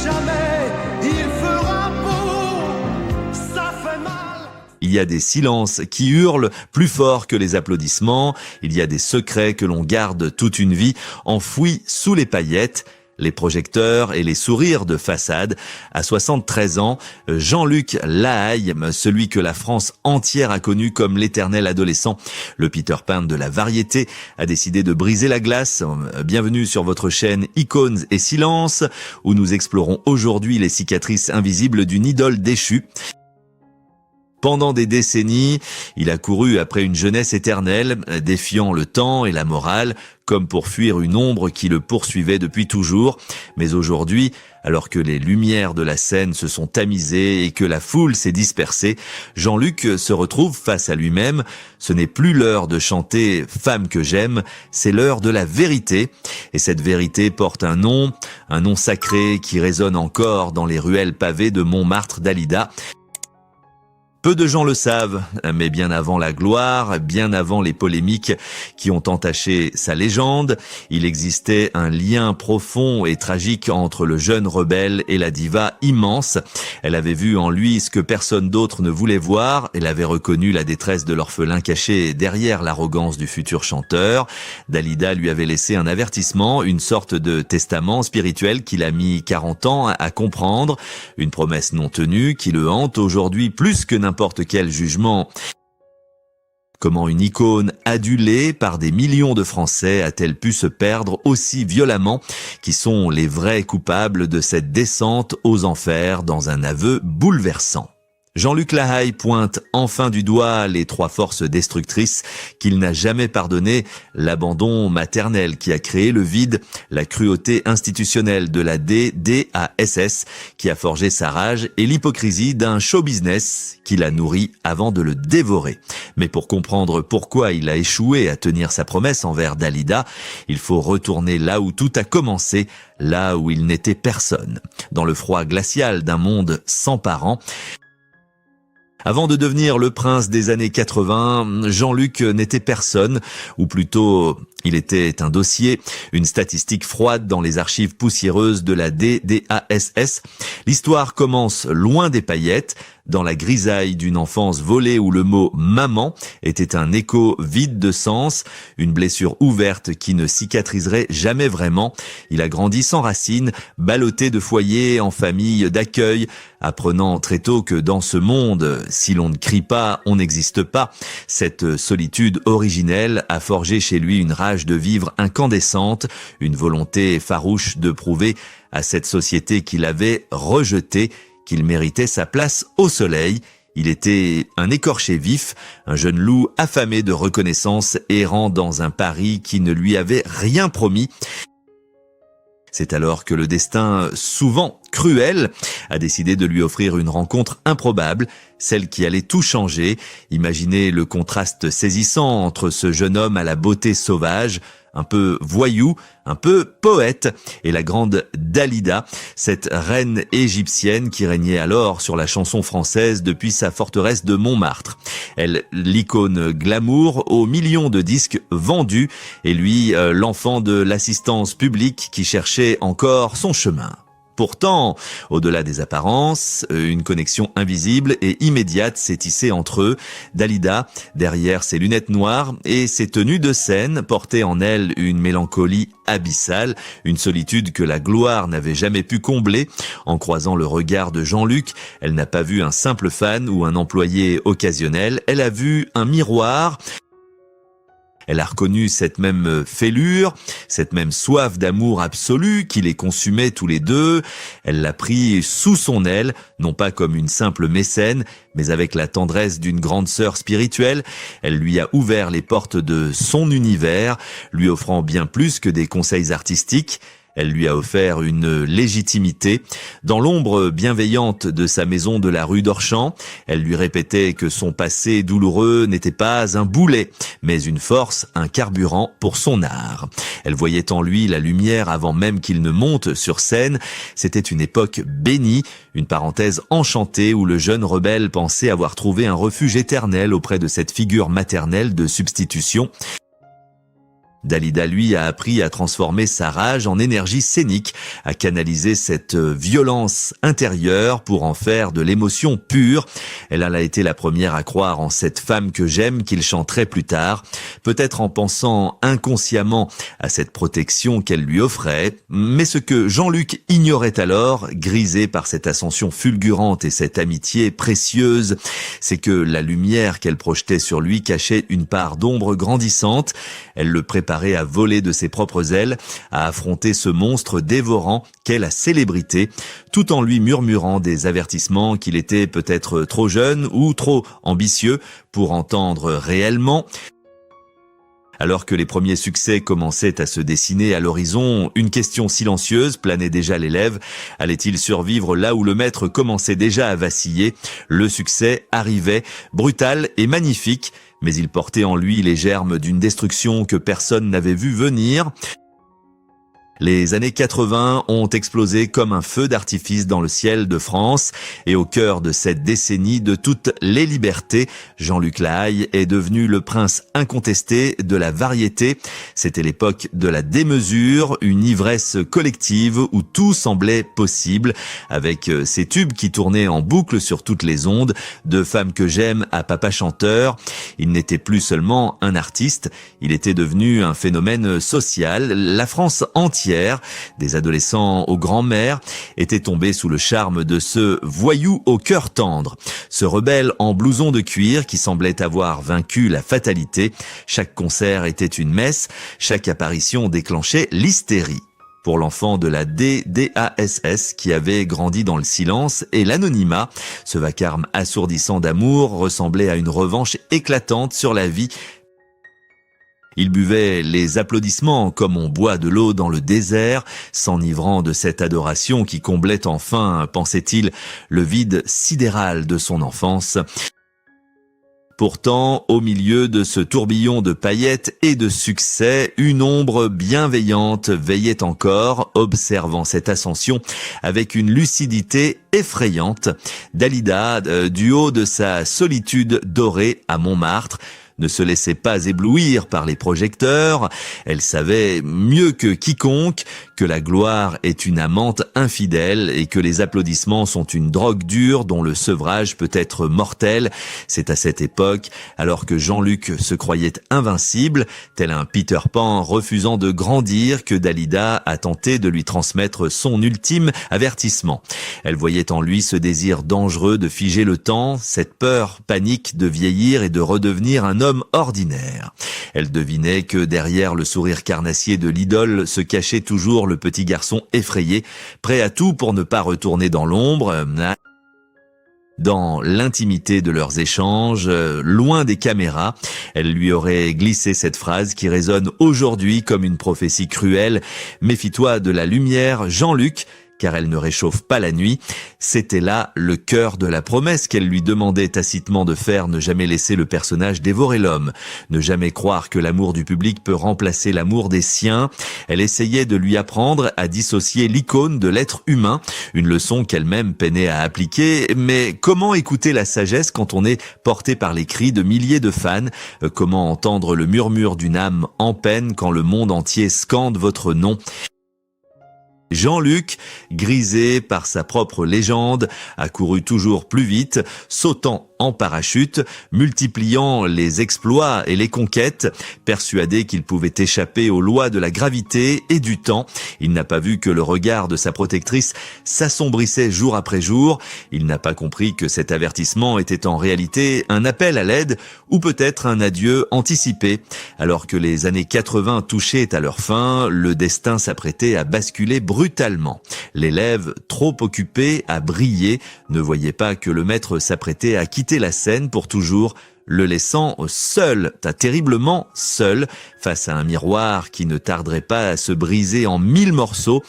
jamais il fera beau, ça fait mal. Il y a des silences qui hurlent plus fort que les applaudissements. Il y a des secrets que l'on garde toute une vie, enfouis sous les paillettes. Les projecteurs et les sourires de façade. À 73 ans, Jean-Luc Lahaye, celui que la France entière a connu comme l'éternel adolescent, le Peter Pan de la variété, a décidé de briser la glace. Bienvenue sur votre chaîne Icônes et Silence, où nous explorons aujourd'hui les cicatrices invisibles d'une idole déchue. Pendant des décennies, il a couru après une jeunesse éternelle, défiant le temps et la morale, comme pour fuir une ombre qui le poursuivait depuis toujours. Mais aujourd'hui, alors que les lumières de la scène se sont tamisées et que la foule s'est dispersée, Jean-Luc se retrouve face à lui-même. Ce n'est plus l'heure de chanter « Femme que j'aime », c'est l'heure de la vérité. Et cette vérité porte un nom sacré qui résonne encore dans les ruelles pavées de Montmartre Dalida. Peu de gens le savent, mais bien avant la gloire, bien avant les polémiques qui ont entaché sa légende, il existait un lien profond et tragique entre le jeune rebelle et la diva immense. Elle avait vu en lui ce que personne d'autre ne voulait voir, elle avait reconnu la détresse de l'orphelin caché derrière l'arrogance du futur chanteur. Dalida lui avait laissé un avertissement, une sorte de testament spirituel qu'il a mis 40 ans à comprendre, une promesse non tenue qui le hante aujourd'hui plus que n'importe quel jugement. Comment une icône adulée par des millions de Français a-t-elle pu se perdre aussi violemment? Qui sont les vrais coupables de cette descente aux enfers dans un aveu bouleversant? Jean-Luc Lahaye pointe enfin du doigt les trois forces destructrices qu'il n'a jamais pardonnées, l'abandon maternel qui a créé le vide, la cruauté institutionnelle de la DASS qui a forgé sa rage et l'hypocrisie d'un show business qui l'a nourri avant de le dévorer. Mais pour comprendre pourquoi il a échoué à tenir sa promesse envers Dalida, il faut retourner là où tout a commencé, là où il n'était personne, dans le froid glacial d'un monde sans parents. Avant de devenir le prince des années 80, Jean-Luc n'était personne, ou plutôt il était un dossier, une statistique froide dans les archives poussiéreuses de la DASS. L'histoire commence loin des paillettes, dans la grisaille d'une enfance volée où le mot « maman » était un écho vide de sens, une blessure ouverte qui ne cicatriserait jamais vraiment. Il a grandi sans racines, ballotté de foyers en famille d'accueil, apprenant très tôt que dans ce monde, si l'on ne crie pas, on n'existe pas. Cette solitude originelle a forgé chez lui une rage de vivre incandescente, une volonté farouche de prouver à cette société qu'il avait rejetée qu'il méritait sa place au soleil. Il était un écorché vif, un jeune loup affamé de reconnaissance, errant dans un Paris qui ne lui avait rien promis. C'est alors que le destin, souvent cruel, a décidé de lui offrir une rencontre improbable, celle qui allait tout changer. Imaginez le contraste saisissant entre ce jeune homme à la beauté sauvage, un peu voyou, un peu poète, et la grande Dalida, cette reine égyptienne qui régnait alors sur la chanson française depuis sa forteresse de Montmartre. Elle, l'icône glamour aux millions de disques vendus, et lui, l'enfant de l'assistance publique qui cherchait encore son chemin. Pourtant, au-delà des apparences, une connexion invisible et immédiate s'est tissée entre eux. Dalida, derrière ses lunettes noires et ses tenues de scène, portait en elle une mélancolie abyssale, une solitude que la gloire n'avait jamais pu combler. En croisant le regard de Jean-Luc, elle n'a pas vu un simple fan ou un employé occasionnel, elle a vu un miroir. Elle a reconnu cette même fêlure, cette même soif d'amour absolu qui les consumait tous les deux. Elle l'a pris sous son aile, non pas comme une simple mécène, mais avec la tendresse d'une grande sœur spirituelle. Elle lui a ouvert les portes de son univers, lui offrant bien plus que des conseils artistiques. Elle lui a offert une légitimité. Dans l'ombre bienveillante de sa maison de la rue d'Orchamps, elle lui répétait que son passé douloureux n'était pas un boulet, mais une force, un carburant pour son art. Elle voyait en lui la lumière avant même qu'il ne monte sur scène. C'était une époque bénie, une parenthèse enchantée où le jeune rebelle pensait avoir trouvé un refuge éternel auprès de cette figure maternelle de substitution. Dalida, lui, a appris à transformer sa rage en énergie scénique, à canaliser cette violence intérieure pour en faire de l'émotion pure. Elle a été la première à croire en cette femme que j'aime qu'il chanterait plus tard, peut-être en pensant inconsciemment à cette protection qu'elle lui offrait. Mais ce que Jean-Luc ignorait alors, grisé par cette ascension fulgurante et cette amitié précieuse, c'est que la lumière qu'elle projetait sur lui cachait une part d'ombre grandissante. Elle le préparait à voler de ses propres ailes, à affronter ce monstre dévorant qu'est la célébrité, tout en lui murmurant des avertissements qu'il était peut-être trop jeune ou trop ambitieux pour entendre réellement. Alors que les premiers succès commençaient à se dessiner à l'horizon, une question silencieuse planait déjà les lèvres. Allait-il survivre là où le maître commençait déjà à vaciller? Le succès arrivait, brutal et magnifique, mais il portait en lui les germes d'une destruction que personne n'avait vu venir. Les années 80 ont explosé comme un feu d'artifice dans le ciel de France, et au cœur de cette décennie de toutes les libertés, Jean-Luc Lahaye est devenu le prince incontesté de la variété. C'était l'époque de la démesure, une ivresse collective où tout semblait possible, avec ces tubes qui tournaient en boucle sur toutes les ondes, de Femme que j'aime à Papa chanteur. Il n'était plus seulement un artiste, il était devenu un phénomène social. La France entière, des adolescents aux grands-mères, étaient tombés sous le charme de ce voyou au cœur tendre, ce rebelle en blouson de cuir qui semblait avoir vaincu la fatalité. Chaque concert était une messe, chaque apparition déclenchait l'hystérie. Pour l'enfant de la DASS qui avait grandi dans le silence et l'anonymat, ce vacarme assourdissant d'amour ressemblait à une revanche éclatante sur la vie. Il buvait les applaudissements comme on boit de l'eau dans le désert, s'enivrant de cette adoration qui comblait enfin, pensait-il, le vide sidéral de son enfance. Pourtant, au milieu de ce tourbillon de paillettes et de succès, une ombre bienveillante veillait encore, observant cette ascension avec une lucidité effrayante. Dalida, du haut de sa solitude dorée à Montmartre, ne se laissait pas éblouir par les projecteurs. Elle savait mieux que quiconque que la gloire est une amante infidèle et que les applaudissements sont une drogue dure dont le sevrage peut être mortel. C'est à cette époque, alors que Jean-Luc se croyait invincible, tel un Peter Pan refusant de grandir, que Dalida a tenté de lui transmettre son ultime avertissement. Elle voyait en lui ce désir dangereux de figer le temps, cette peur panique de vieillir et de redevenir un homme ordinaire. Elle devinait que derrière le sourire carnassier de l'idole se cachait toujours le petit garçon effrayé, prêt à tout pour ne pas retourner dans l'ombre. Dans l'intimité de leurs échanges, loin des caméras, elle lui aurait glissé cette phrase qui résonne aujourd'hui comme une prophétie cruelle. « Méfie-toi de la lumière, Jean-Luc », car elle ne réchauffe pas la nuit. C'était là le cœur de la promesse qu'elle lui demandait tacitement de faire, ne jamais laisser le personnage dévorer l'homme, ne jamais croire que l'amour du public peut remplacer l'amour des siens. Elle essayait de lui apprendre à dissocier l'icône de l'être humain, une leçon qu'elle-même peinait à appliquer. Mais comment écouter la sagesse quand on est porté par les cris de milliers de fans? Comment entendre le murmure d'une âme en peine quand le monde entier scande votre nom? Jean-Luc, grisé par sa propre légende, a couru toujours plus vite, sautant en parachute, multipliant les exploits et les conquêtes, persuadé qu'il pouvait échapper aux lois de la gravité et du temps. Il n'a pas vu que le regard de sa protectrice s'assombrissait jour après jour. Il n'a pas compris que cet avertissement était en réalité un appel à l'aide ou peut-être un adieu anticipé. Alors que les années 80 touchaient à leur fin, le destin s'apprêtait à basculer brutalement. L'élève, trop occupé à briller, ne voyait pas que le maître s'apprêtait à quitter la scène pour toujours, le laissant seul, terriblement seul, face à un miroir qui ne tarderait pas à se briser en 1000 morceaux.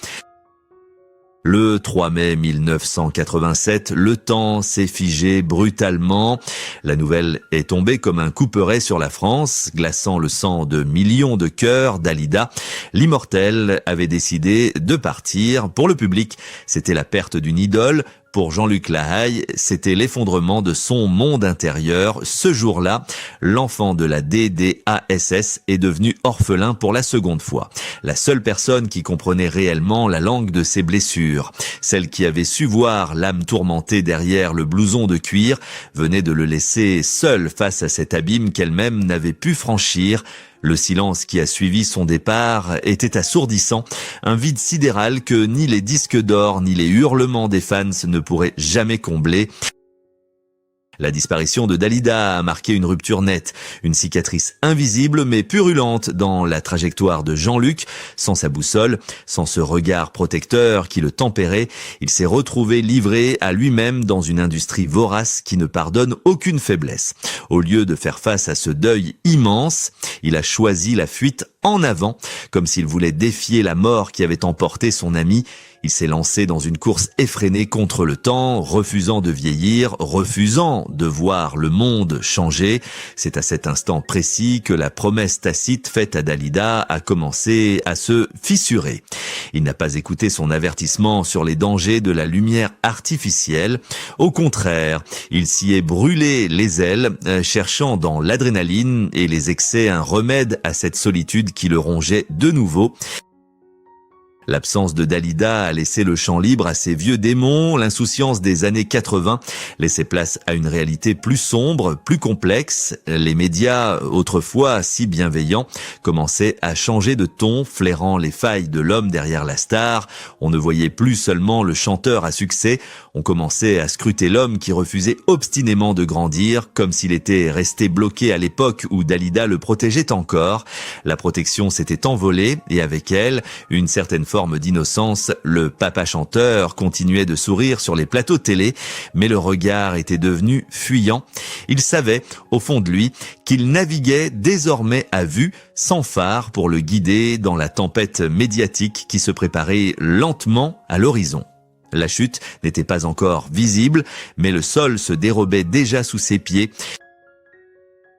Le 3 mai 1987, le temps s'est figé brutalement. La nouvelle est tombée comme un couperet sur la France, glaçant le sang de millions de cœurs. Dalida, l'immortelle, avait décidé de partir. Pour le public, c'était la perte d'une idole. Pour Jean-Luc Lahaye, c'était l'effondrement de son monde intérieur. Ce jour-là, l'enfant de la DDASS est devenu orphelin pour la seconde fois. La seule personne qui comprenait réellement la langue de ses blessures, celle qui avait su voir l'âme tourmentée derrière le blouson de cuir, venait de le laisser seul face à cet abîme qu'elle-même n'avait pu franchir. Le silence qui a suivi son départ était assourdissant, un vide sidéral que ni les disques d'or ni les hurlements des fans ne pourraient jamais combler. La disparition de Dalida a marqué une rupture nette, une cicatrice invisible mais purulente dans la trajectoire de Jean-Luc. Sans sa boussole, sans ce regard protecteur qui le tempérait, il s'est retrouvé livré à lui-même dans une industrie vorace qui ne pardonne aucune faiblesse. Au lieu de faire face à ce deuil immense, il a choisi la fuite en avant, comme s'il voulait défier la mort qui avait emporté son ami. Il s'est lancé dans une course effrénée contre le temps, refusant de vieillir, refusant de voir le monde changer. C'est à cet instant précis que la promesse tacite faite à Dalida a commencé à se fissurer. Il n'a pas écouté son avertissement sur les dangers de la lumière artificielle. Au contraire, il s'y est brûlé les ailes, cherchant dans l'adrénaline et les excès un remède à cette solitude qui le rongeait de nouveau. L'absence de Dalida a laissé le champ libre à ses vieux démons. L'insouciance des années 80 laissait place à une réalité plus sombre, plus complexe. Les médias, autrefois si bienveillants, commençaient à changer de ton, flairant les failles de l'homme derrière la star. On ne voyait plus seulement le chanteur à succès, on commençait à scruter l'homme qui refusait obstinément de grandir, comme s'il était resté bloqué à l'époque où Dalida le protégeait encore. La protection s'était envolée et avec elle, une certaine forme d'innocence. Le papa chanteur continuait de sourire sur les plateaux télé, mais le regard était devenu fuyant. Il savait, au fond de lui, qu'il naviguait désormais à vue, sans phare pour le guider dans la tempête médiatique qui se préparait lentement à l'horizon. La chute n'était pas encore visible, mais le sol se dérobait déjà sous ses pieds.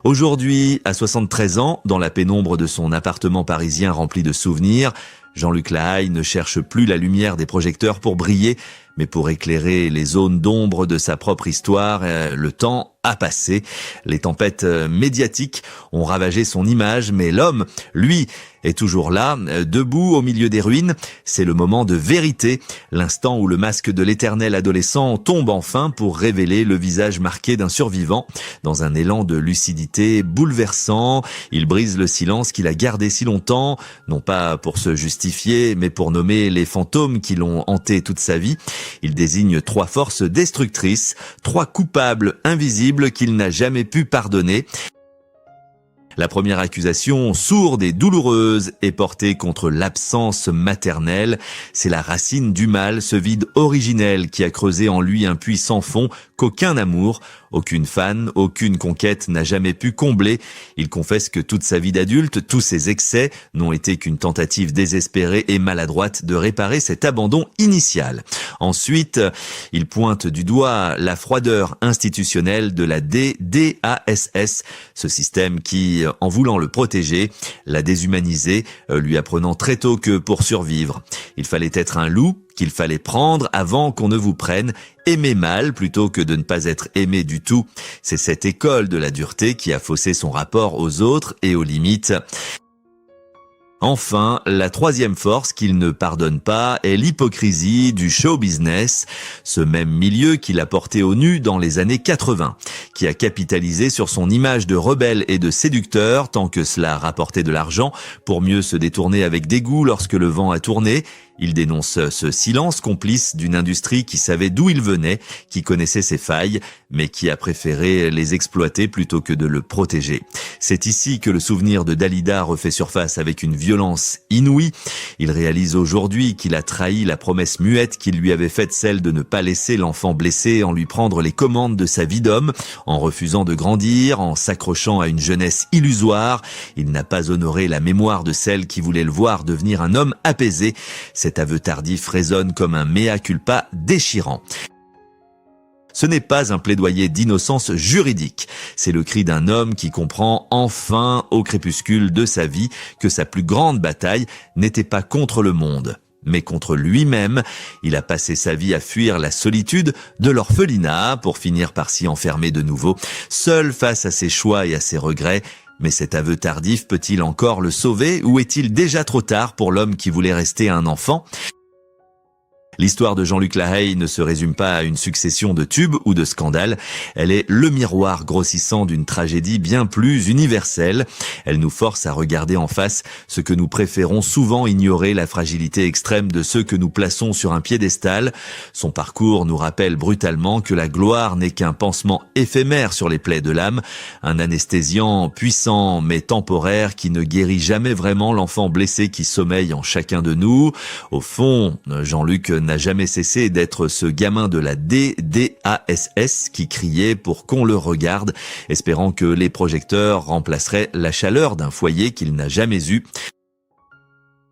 Aujourd'hui, à 73 ans, dans la pénombre de son appartement parisien rempli de souvenirs, Jean-Luc Lahaye ne cherche plus la lumière des projecteurs pour briller, mais pour éclairer les zones d'ombre de sa propre histoire. Le temps a passé, les tempêtes médiatiques ont ravagé son image, mais l'homme, lui, est toujours là, debout au milieu des ruines. C'est le moment de vérité, l'instant où le masque de l'éternel adolescent tombe enfin pour révéler le visage marqué d'un survivant. Dans un élan de lucidité bouleversant, il brise le silence qu'il a gardé si longtemps, non pas pour se justifier, mais pour nommer les fantômes qui l'ont hanté toute sa vie. Il désigne 3 forces destructrices, 3 coupables invisibles qu'il n'a jamais pu pardonner. La première accusation, sourde et douloureuse, est portée contre l'absence maternelle. C'est la racine du mal, ce vide originel qui a creusé en lui un puits sans fond qu'aucun amour, aucune fan, aucune conquête n'a jamais pu combler. Il confesse que toute sa vie d'adulte, tous ses excès n'ont été qu'une tentative désespérée et maladroite de réparer cet abandon initial. Ensuite, il pointe du doigt la froideur institutionnelle de la DDASS, ce système qui, en voulant le protéger, l'a déshumanisé, lui apprenant très tôt que pour survivre, il fallait être un loup, qu'il fallait prendre avant qu'on ne vous prenne, aimer mal plutôt que de ne pas être aimé du tout. C'est cette école de la dureté qui a faussé son rapport aux autres et aux limites. Enfin, la troisième force qu'il ne pardonne pas est l'hypocrisie du show business, ce même milieu qu'il a porté au nu dans les années 80, qui a capitalisé sur son image de rebelle et de séducteur tant que cela rapportait de l'argent, pour mieux se détourner avec dégoût lorsque le vent a tourné. Il dénonce ce silence complice d'une industrie qui savait d'où il venait, qui connaissait ses failles, mais qui a préféré les exploiter plutôt que de le protéger. C'est ici que le souvenir de Dalida refait surface avec une violence inouïe. Il réalise aujourd'hui qu'il a trahi la promesse muette qu'il lui avait faite, celle de ne pas laisser l'enfant blessé en lui prendre les commandes de sa vie d'homme, en refusant de grandir, en s'accrochant à une jeunesse illusoire. Il n'a pas honoré la mémoire de celle qui voulait le voir devenir un homme apaisé. Cet aveu tardif résonne comme un mea culpa déchirant. Ce n'est pas un plaidoyer d'innocence juridique, c'est le cri d'un homme qui comprend enfin, au crépuscule de sa vie, que sa plus grande bataille n'était pas contre le monde, mais contre lui-même. Il a passé sa vie à fuir la solitude de l'orphelinat pour finir par s'y enfermer de nouveau, seul face à ses choix et à ses regrets. Mais cet aveu tardif peut-il encore le sauver ou est-il déjà trop tard pour l'homme qui voulait rester un enfant ? L'histoire de Jean-Luc Lahaye ne se résume pas à une succession de tubes ou de scandales. Elle est le miroir grossissant d'une tragédie bien plus universelle. Elle nous force à regarder en face ce que nous préférons souvent ignorer, la fragilité extrême de ceux que nous plaçons sur un piédestal. Son parcours nous rappelle brutalement que la gloire n'est qu'un pansement éphémère sur les plaies de l'âme, un anesthésiant puissant mais temporaire qui ne guérit jamais vraiment l'enfant blessé qui sommeille en chacun de nous. Au fond, Jean-Luc n'a jamais cessé d'être ce gamin de la DASS qui criait pour qu'on le regarde, espérant que les projecteurs remplaceraient la chaleur d'un foyer qu'il n'a jamais eu.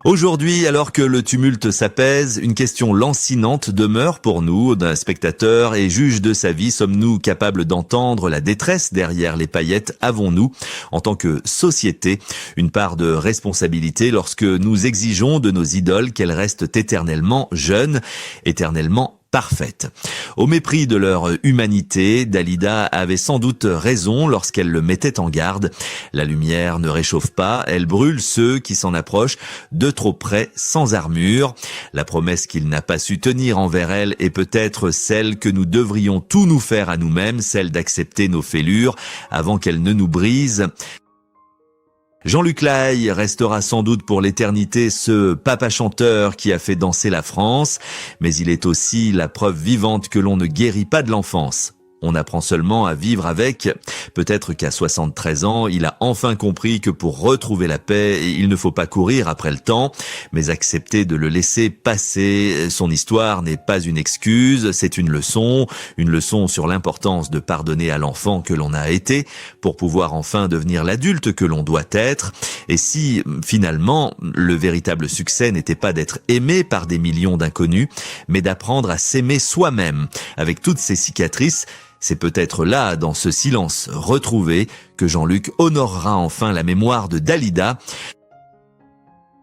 Aujourd'hui, alors que le tumulte s'apaise, une question lancinante demeure pour nous, d'un spectateur et juge de sa vie. Sommes-nous capables d'entendre la détresse derrière les paillettes ? Avons-nous, en tant que société, une part de responsabilité lorsque nous exigeons de nos idoles qu'elles restent éternellement jeunes, éternellement parfaite. Au mépris de leur humanité, Dalida avait sans doute raison lorsqu'elle le mettait en garde. La lumière ne réchauffe pas, elle brûle ceux qui s'en approchent de trop près sans armure. La promesse qu'il n'a pas su tenir envers elle est peut-être celle que nous devrions tous nous faire à nous-mêmes, celle d'accepter nos fêlures avant qu'elles ne nous brisent. Jean-Luc Lahaye restera sans doute pour l'éternité ce papa chanteur qui a fait danser la France, mais il est aussi la preuve vivante que l'on ne guérit pas de l'enfance. On apprend seulement à vivre avec. Peut-être qu'à 73 ans, il a enfin compris que pour retrouver la paix, il ne faut pas courir après le temps, mais accepter de le laisser passer. Son histoire n'est pas une excuse, c'est une leçon sur l'importance de pardonner à l'enfant que l'on a été pour pouvoir enfin devenir l'adulte que l'on doit être. Et si, finalement, le véritable succès n'était pas d'être aimé par des millions d'inconnus, mais d'apprendre à s'aimer soi-même, avec toutes ses cicatrices, c'est peut-être là, dans ce silence retrouvé, que Jean-Luc honorera enfin la mémoire de Dalida.